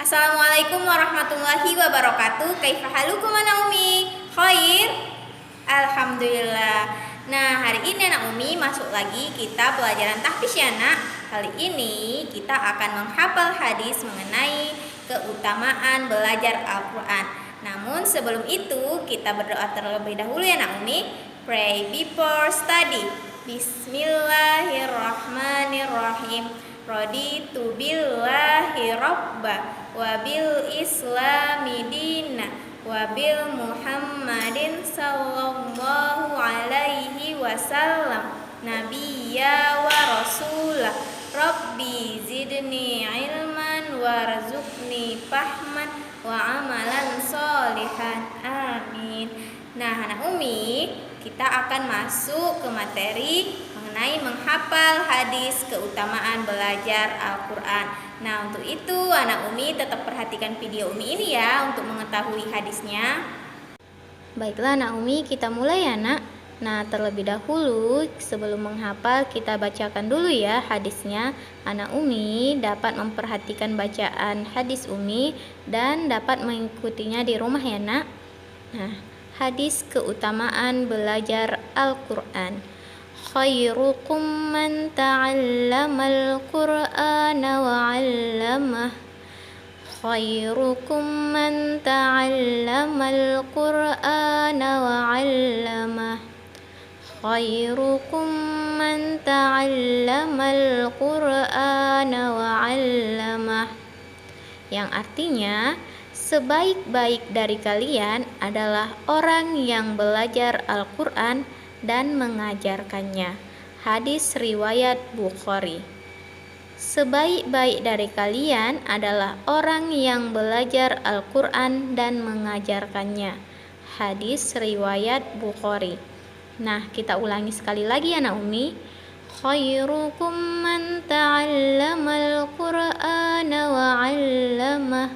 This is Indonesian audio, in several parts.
Assalamualaikum warahmatullahi wabarakatuh. Kaifa halukum anak Umi? Khair? Alhamdulillah. Nah, hari ini anak Umi masuk lagi kita pelajaran tahfiz ya nak. Kali ini kita akan menghafal hadis mengenai keutamaan belajar Al-Quran. Namun sebelum itu kita berdoa terlebih dahulu ya nak Umi. Pray before study. Bismillahirrahmanirrahim. Raditu billahi rabba wa bil islami dina wa bil muhammadin sallallahu alaihi wasallam nabiyya wa rasulah. Rabbi zidni ilman warzuqni fahman wa amalan solihan. Amin. Nah anak Umi, kita akan masuk ke materi mengenai menghafal hadis keutamaan belajar Al-Quran. Nah untuk itu anak Umi tetap perhatikan video Umi ini ya untuk mengetahui hadisnya. Baiklah anak Umi, kita mulai ya nak. Nah terlebih dahulu sebelum menghafal kita bacakan dulu ya hadisnya. Anak Umi dapat memperhatikan bacaan hadis Umi dan dapat mengikutinya di rumah ya nak. Nah, hadis keutamaan belajar Al-Quran. Khairukum man ta'allamal Qur'ana wa 'allamah. Khairukum man ta'allamal Qur'ana wa 'allamah. Khairukum man ta'allamal Qur'ana wa 'allamah. Yang artinya, sebaik-baik dari kalian adalah orang yang belajar Al-Quran dan mengajarkannya. Hadis riwayat Bukhari. Sebaik-baik dari kalian adalah orang yang belajar Al-Quran dan mengajarkannya. Hadis riwayat Bukhari. Nah, kita ulangi sekali lagi ya anak Umi. Khairukum man ta'allamal Qur'ana wa 'allamah.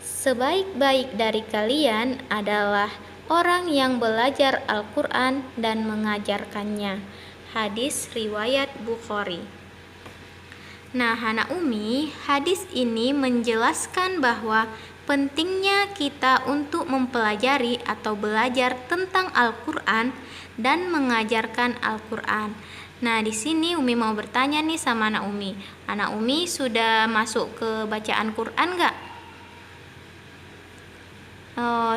Sebaik-baik dari kalian adalah orang yang belajar Al-Quran dan mengajarkannya. Hadis riwayat Bukhari. Nah, anak Umi, hadis ini menjelaskan bahwa pentingnya kita untuk mempelajari atau belajar tentang Al-Quran dan mengajarkan Al-Quran. Nah, di sini Umi mau bertanya nih sama anak Umi. Anak Umi sudah masuk ke bacaan Quran gak?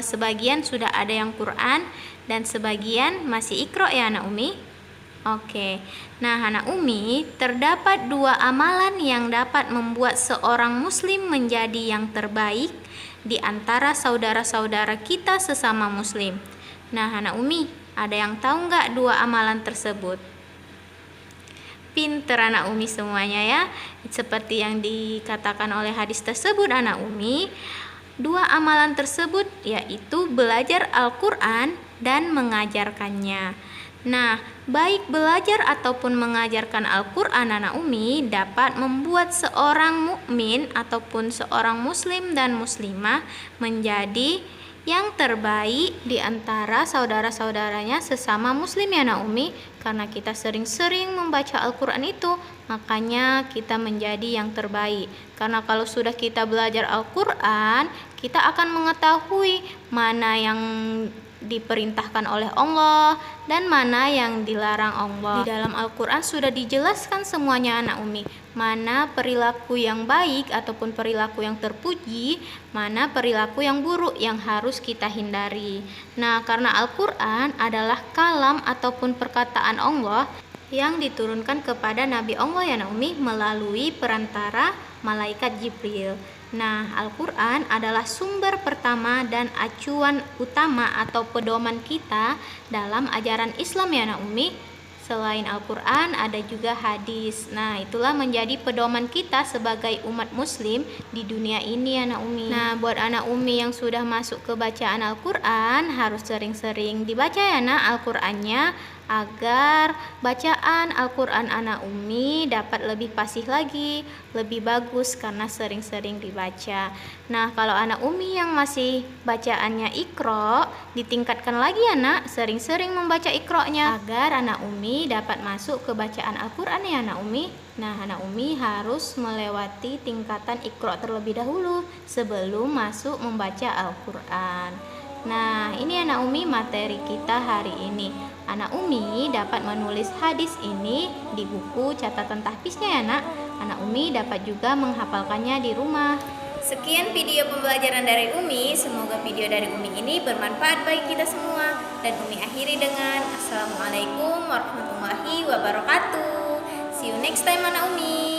Sebagian sudah ada yang Quran dan sebagian masih Iqra ya anak Umi. Oke. Nah anak Umi, terdapat dua amalan yang dapat membuat seorang muslim menjadi yang terbaik di antara saudara-saudara kita sesama muslim. Nah anak Umi, ada yang tahu nggak dua amalan tersebut? Pinter anak Umi semuanya ya. Seperti yang dikatakan oleh hadis tersebut anak Umi, dua amalan tersebut yaitu belajar Al-Quran dan mengajarkannya. Nah, baik belajar ataupun mengajarkan Al-Quran anak Umi dapat membuat seorang mukmin ataupun seorang muslim dan muslimah menjadi yang terbaik di antara saudara-saudaranya sesama muslim ya anak Umi. Karena kita sering-sering membaca Al-Quran itu, makanya kita menjadi yang terbaik. Karena kalau sudah kita belajar Al-Quran, kita akan mengetahui mana yang diperintahkan oleh Allah dan mana yang dilarang Allah. Di dalam Al-Quran sudah dijelaskan semuanya anak Umi, mana perilaku yang baik ataupun perilaku yang terpuji, mana perilaku yang buruk yang harus kita hindari. Nah, karena Al-Quran adalah kalam ataupun perkataan Allah yang diturunkan kepada Nabi Allah ya Naumi melalui perantara malaikat Jibril. Nah, Al-Quran adalah sumber pertama dan acuan utama atau pedoman kita dalam ajaran Islam ya Naumi. Selain Al-Quran ada juga hadis. Nah, itulah menjadi pedoman kita sebagai umat muslim di dunia ini anak Umi. Nah, buat anak Umi yang sudah masuk ke bacaan Al-Quran, harus sering-sering dibaca ya nak Al-Qurannya agar bacaan Al-Quran anak Umi dapat lebih fasih lagi, lebih bagus karena sering-sering dibaca. Nah, kalau anak Umi yang masih bacaannya Iqra, ditingkatkan lagi anak, sering-sering membaca Iqra-nya agar anak Umi dapat masuk ke bacaan Al-Quran ya anak Umi. Nah, anak Umi harus melewati tingkatan Iqra terlebih dahulu sebelum masuk membaca Al-Quran. Nah, ini anak Umi materi kita hari ini. Anak Umi dapat menulis hadis ini di buku catatan tahfiznya ya nak. Anak Umi dapat juga menghafalkannya di rumah. Sekian video pembelajaran dari Umi. Semoga video dari Umi ini bermanfaat bagi kita semua. Dan Umi akhiri dengan Assalamualaikum warahmatullahi wabarakatuh. See you next time anak Umi.